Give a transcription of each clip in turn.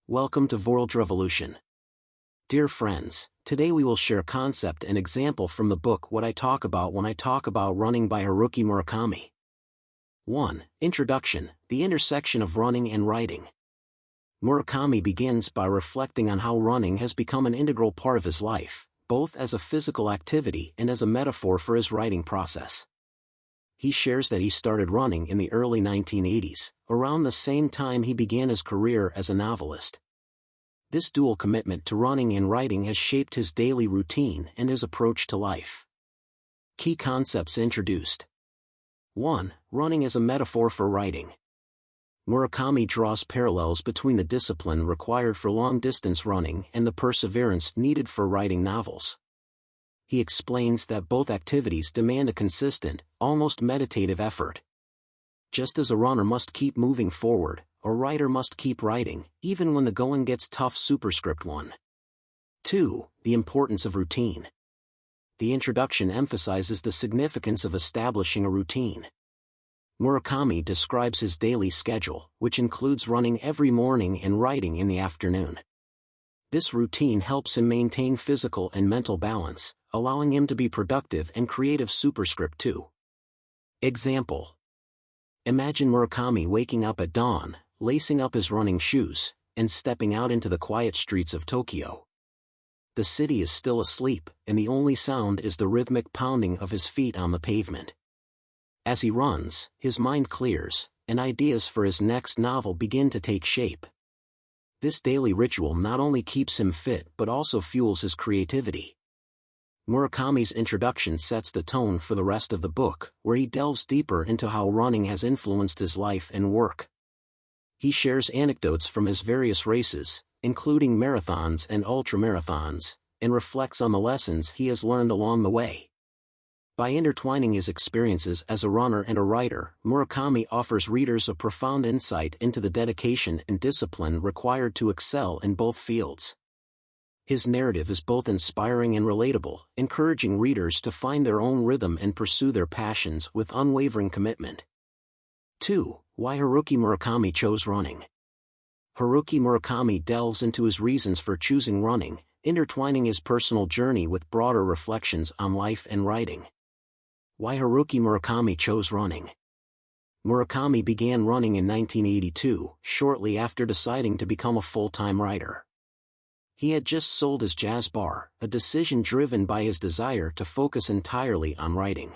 Welcome to Vorldrevolution. Dear friends, today we will share concept and example from the book What I Talk About When I Talk About Running by Haruki Murakami. 1. Introduction, the intersection of running and writing. Murakami begins by reflecting on how running has become an integral part of his life, both as a physical activity and as a metaphor for his writing process. He shares that he started running in the early 1980s, around the same time he began his career as a novelist. This dual commitment to running and writing has shaped his daily routine and his approach to life. Key concepts introduced. 1. Running as a metaphor for writing. Murakami draws parallels between the discipline required for long-distance running and the perseverance needed for writing novels. He explains that both activities demand a consistent, almost meditative effort. Just as a runner must keep moving forward, a writer must keep writing, even when the going gets tough. Superscript 1. 2. The importance of routine. The introduction emphasizes the significance of establishing a routine. Murakami describes his daily schedule, which includes running every morning and writing in the afternoon. This routine helps him maintain physical and mental balance, allowing him to be productive and creative. Superscript 2. Example. Imagine Murakami waking up at dawn, lacing up his running shoes, and stepping out into the quiet streets of Tokyo. The city is still asleep, and the only sound is the rhythmic pounding of his feet on the pavement. As he runs, his mind clears, and ideas for his next novel begin to take shape. This daily ritual not only keeps him fit but also fuels his creativity. Murakami's introduction sets the tone for the rest of the book, where he delves deeper into how running has influenced his life and work. He shares anecdotes from his various races, including marathons and ultramarathons, and reflects on the lessons he has learned along the way. By intertwining his experiences as a runner and a writer, Murakami offers readers a profound insight into the dedication and discipline required to excel in both fields. His narrative is both inspiring and relatable, encouraging readers to find their own rhythm and pursue their passions with unwavering commitment. 2. Why Haruki Murakami chose running. Haruki Murakami delves into his reasons for choosing running, intertwining his personal journey with broader reflections on life and writing. Why Haruki Murakami chose running. Murakami began running in 1982, shortly after deciding to become a full-time writer. He had just sold his jazz bar, a decision driven by his desire to focus entirely on writing.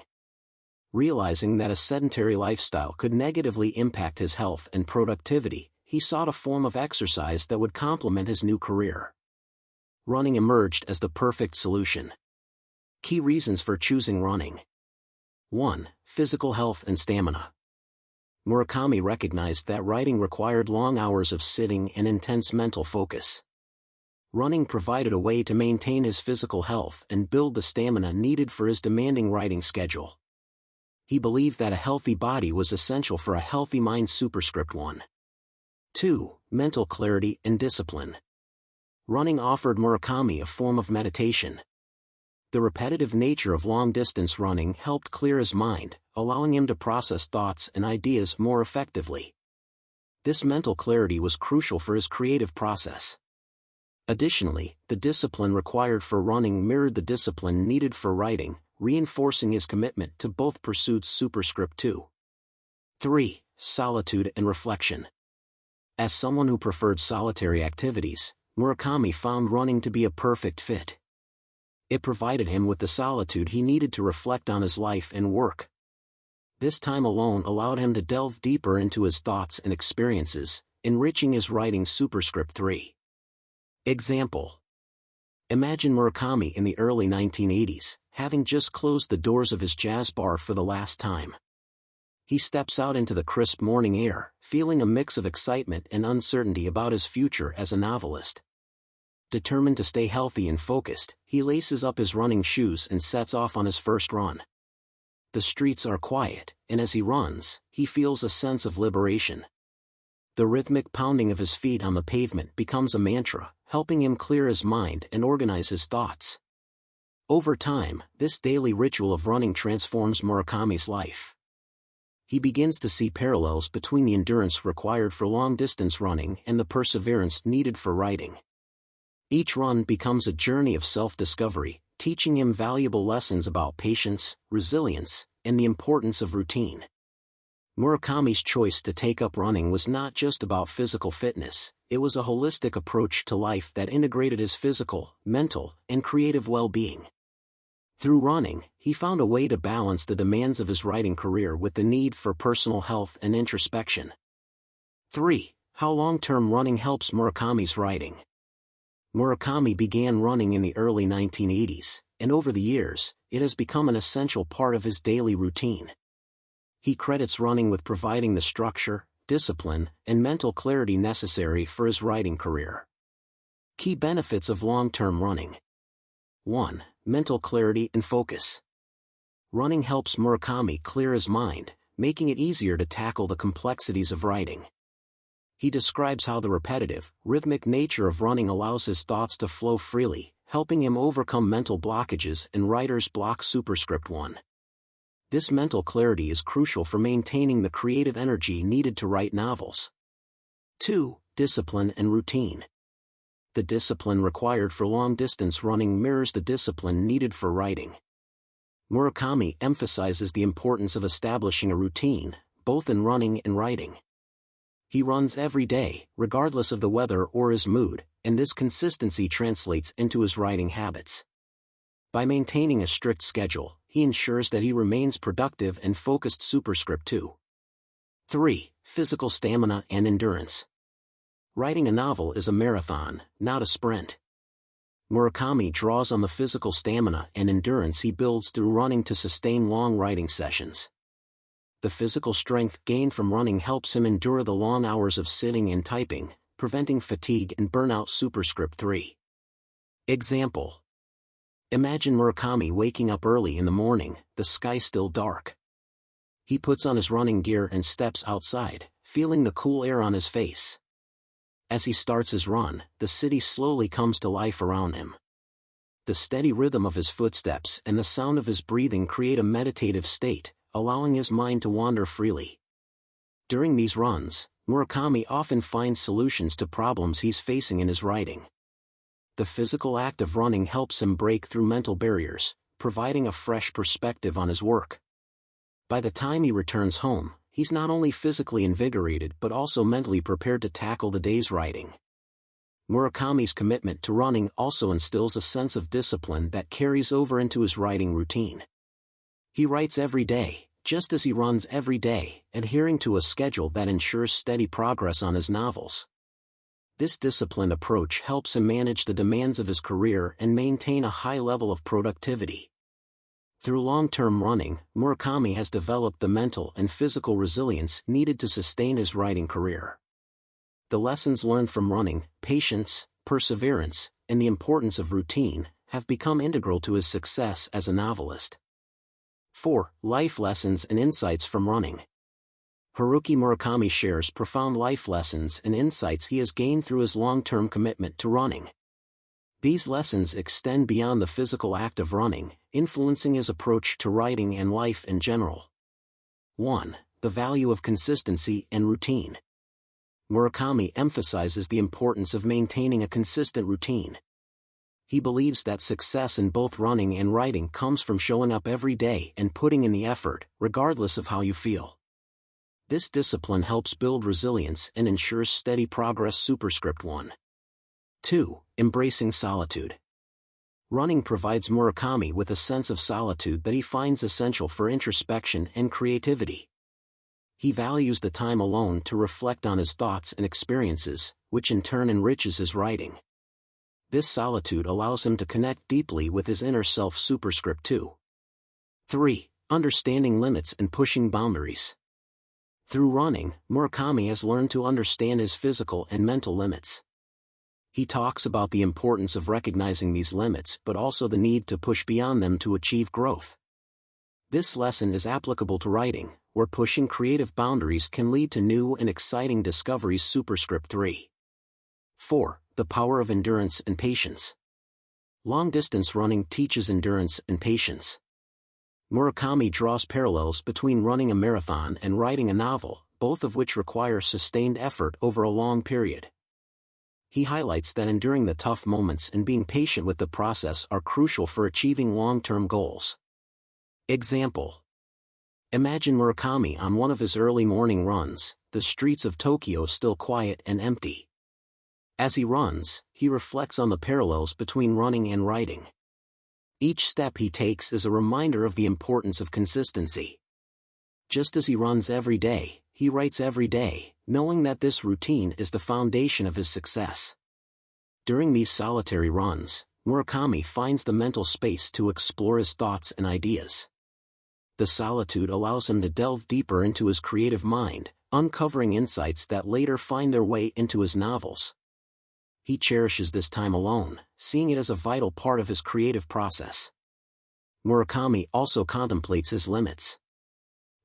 Realizing that a sedentary lifestyle could negatively impact his health and productivity, he sought a form of exercise that would complement his new career. Running emerged as the perfect solution. Key reasons for choosing running. 1. Physical health and stamina. Murakami recognized that writing required long hours of sitting and intense mental focus. Running provided a way to maintain his physical health and build the stamina needed for his demanding writing schedule. He believed that a healthy body was essential for a healthy mind. Superscript 1. 2. Mental clarity and discipline. Running offered Murakami a form of meditation. The repetitive nature of long-distance running helped clear his mind, allowing him to process thoughts and ideas more effectively. This mental clarity was crucial for his creative process. Additionally, the discipline required for running mirrored the discipline needed for writing, reinforcing his commitment to both pursuits. Superscript 2. 3. Solitude and reflection. As someone who preferred solitary activities, Murakami found running to be a perfect fit. It provided him with the solitude he needed to reflect on his life and work. This time alone allowed him to delve deeper into his thoughts and experiences, enriching his writing. Superscript 3. Example. Imagine Murakami in the early 1980s, having just closed the doors of his jazz bar for the last time. He steps out into the crisp morning air, feeling a mix of excitement and uncertainty about his future as a novelist. Determined to stay healthy and focused, he laces up his running shoes and sets off on his first run. The streets are quiet, and as he runs, he feels a sense of liberation. The rhythmic pounding of his feet on the pavement becomes a mantra, helping him clear his mind and organize his thoughts. Over time, this daily ritual of running transforms Murakami's life. he begins to see parallels between the endurance required for long-distance running and the perseverance needed for writing. Each run becomes a journey of self-discovery, teaching him valuable lessons about patience, resilience, and the importance of routine. Murakami's choice to take up running was not just about physical fitness, it was a holistic approach to life that integrated his physical, mental, and creative well-being. Through running, he found a way to balance the demands of his writing career with the need for personal health and introspection. 3. How long-term running helps Murakami's writing. Murakami began running in the early 1980s, and over the years, it has become an essential part of his daily routine. He credits running with providing the structure, discipline, and mental clarity necessary for his writing career. Key benefits of long-term running. 1. Mental clarity and focus. Running helps Murakami clear his mind, making it easier to tackle the complexities of writing. He describes how the repetitive, rhythmic nature of running allows his thoughts to flow freely, helping him overcome mental blockages and writer's block. Superscript 1. This mental clarity is crucial for maintaining the creative energy needed to write novels. 2. Discipline and routine. The discipline required for long-distance running mirrors the discipline needed for writing. Murakami emphasizes the importance of establishing a routine, both in running and writing. He runs every day, regardless of the weather or his mood, and this consistency translates into his writing habits. By maintaining a strict schedule, he ensures that he remains productive and focused. Superscript 2. 3. Physical stamina and endurance. Writing a novel is a marathon, not a sprint. Murakami draws on the physical stamina and endurance he builds through running to sustain long writing sessions. The physical strength gained from running helps him endure the long hours of sitting and typing, preventing fatigue and burnout. Superscript 3. Example. Imagine Murakami waking up early in the morning, the sky still dark. He puts on his running gear and steps outside, feeling the cool air on his face. As he starts his run, the city slowly comes to life around him. The steady rhythm of his footsteps and the sound of his breathing create a meditative state, allowing his mind to wander freely. During these runs, Murakami often finds solutions to problems he's facing in his writing. The physical act of running helps him break through mental barriers, providing a fresh perspective on his work. By the time he returns home, he's not only physically invigorated but also mentally prepared to tackle the day's writing. Murakami's commitment to running also instills a sense of discipline that carries over into his writing routine. He writes every day, just as he runs every day, adhering to a schedule that ensures steady progress on his novels. This disciplined approach helps him manage the demands of his career and maintain a high level of productivity. Through long-term running, Murakami has developed the mental and physical resilience needed to sustain his writing career. The lessons learned from running, patience, perseverance, and the importance of routine, have become integral to his success as a novelist. 4. Life lessons and insights from running. Haruki Murakami shares profound life lessons and insights he has gained through his long-term commitment to running. These lessons extend beyond the physical act of running, influencing his approach to writing and life in general. 1. The value of consistency and routine. Murakami emphasizes the importance of maintaining a consistent routine. He believes that success in both running and writing comes from showing up every day and putting in the effort, regardless of how you feel. This discipline helps build resilience and ensures steady progress. Superscript 1. 2. Embracing solitude. Running provides Murakami with a sense of solitude that he finds essential for introspection and creativity. He values the time alone to reflect on his thoughts and experiences, which in turn enriches his writing. This solitude allows him to connect deeply with his inner self. Superscript 2. 3. Understanding limits and pushing boundaries. Through running, Murakami has learned to understand his physical and mental limits. He talks about the importance of recognizing these limits but also the need to push beyond them to achieve growth. This lesson is applicable to writing, where pushing creative boundaries can lead to new and exciting discoveries. Superscript 3. 4. The power of endurance and patience. Long-distance running teaches endurance and patience. Murakami draws parallels between running a marathon and writing a novel, both of which require sustained effort over a long period. He highlights that enduring the tough moments and being patient with the process are crucial for achieving long-term goals. Example: imagine Murakami on one of his early morning runs, the streets of Tokyo still quiet and empty. As he runs, he reflects on the parallels between running and writing. Each step he takes is a reminder of the importance of consistency. Just as he runs every day, he writes every day, knowing that this routine is the foundation of his success. During these solitary runs, Murakami finds the mental space to explore his thoughts and ideas. The solitude allows him to delve deeper into his creative mind, uncovering insights that later find their way into his novels. He cherishes this time alone, seeing it as a vital part of his creative process. Murakami also contemplates his limits.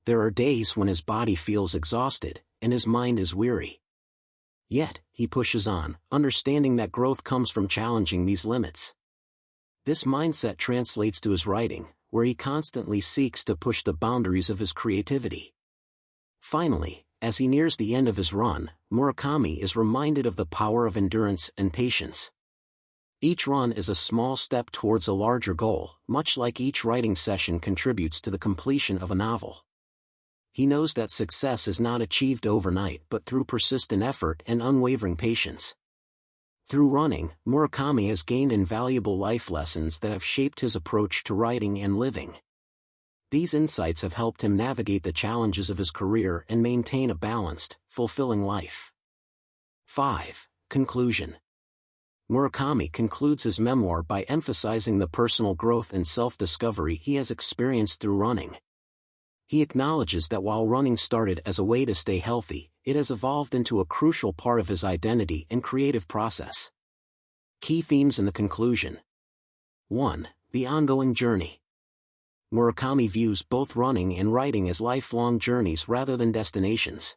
There are days when his body feels exhausted, and his mind is weary. Yet, he pushes on, understanding that growth comes from challenging these limits. This mindset translates to his writing, where he constantly seeks to push the boundaries of his creativity. Finally, as he nears the end of his run, Murakami is reminded of the power of endurance and patience. Each run is a small step towards a larger goal, much like each writing session contributes to the completion of a novel. He knows that success is not achieved overnight but through persistent effort and unwavering patience. Through running, Murakami has gained invaluable life lessons that have shaped his approach to writing and living. These insights have helped him navigate the challenges of his career and maintain a balanced, fulfilling life. 5. Conclusion. Murakami concludes his memoir by emphasizing the personal growth and self-discovery he has experienced through running. He acknowledges that while running started as a way to stay healthy, it has evolved into a crucial part of his identity and creative process. Key themes in the conclusion. 1. The ongoing journey. Murakami views both running and writing as lifelong journeys rather than destinations.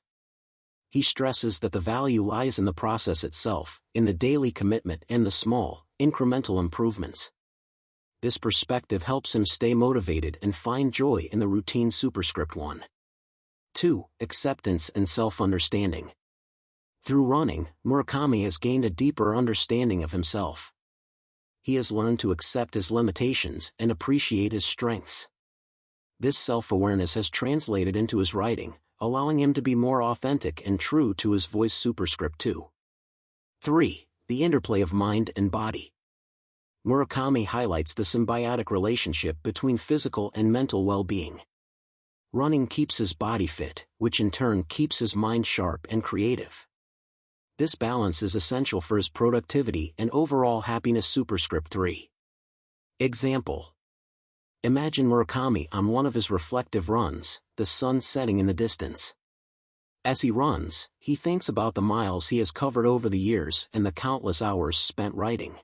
He stresses that the value lies in the process itself, in the daily commitment and the small, incremental improvements. This perspective helps him stay motivated and find joy in the routine. 1. 2. Acceptance and self-understanding. Through running, Murakami has gained a deeper understanding of himself. He has learned to accept his limitations and appreciate his strengths. This self-awareness has translated into his writing, allowing him to be more authentic and true to his voice. 2. 3. The interplay of mind and body. Murakami highlights the symbiotic relationship between physical and mental well-being. Running keeps his body fit, which in turn keeps his mind sharp and creative. This balance is essential for his productivity and overall happiness. 3. Example. Imagine Murakami on one of his reflective runs, the sun setting in the distance. As he runs, he thinks about the miles he has covered over the years and the countless hours spent writing.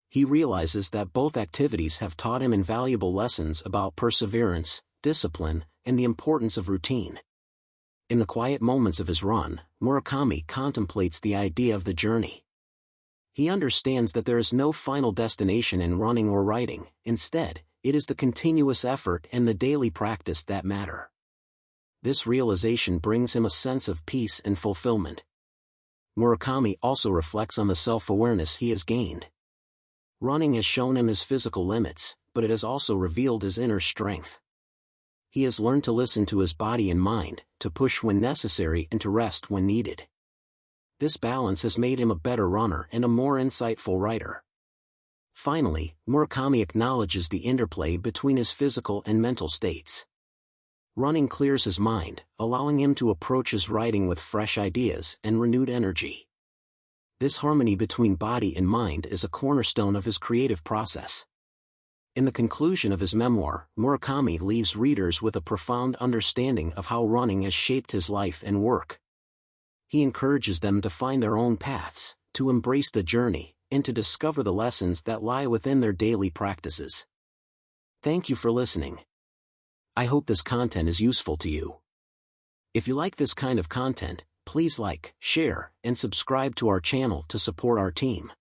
He realizes that both activities have taught him invaluable lessons about perseverance, discipline, and the importance of routine. In the quiet moments of his run, Murakami contemplates the idea of the journey. He understands that there is no final destination in running or writing. Instead, it is the continuous effort and the daily practice that matter. This realization brings him a sense of peace and fulfillment. Murakami also reflects on the self-awareness he has gained. Running has shown him his physical limits, but it has also revealed his inner strength. He has learned to listen to his body and mind, to push when necessary and to rest when needed. This balance has made him a better runner and a more insightful writer. Finally, Murakami acknowledges the interplay between his physical and mental states. Running clears his mind, allowing him to approach his writing with fresh ideas and renewed energy. This harmony between body and mind is a cornerstone of his creative process. In the conclusion of his memoir, Murakami leaves readers with a profound understanding of how running has shaped his life and work. He encourages them to find their own paths, to embrace the journey, and to discover the lessons that lie within their daily practices. Thank you for listening. I hope this content is useful to you. If you like this kind of content, please like, share, and subscribe to our channel to support our team.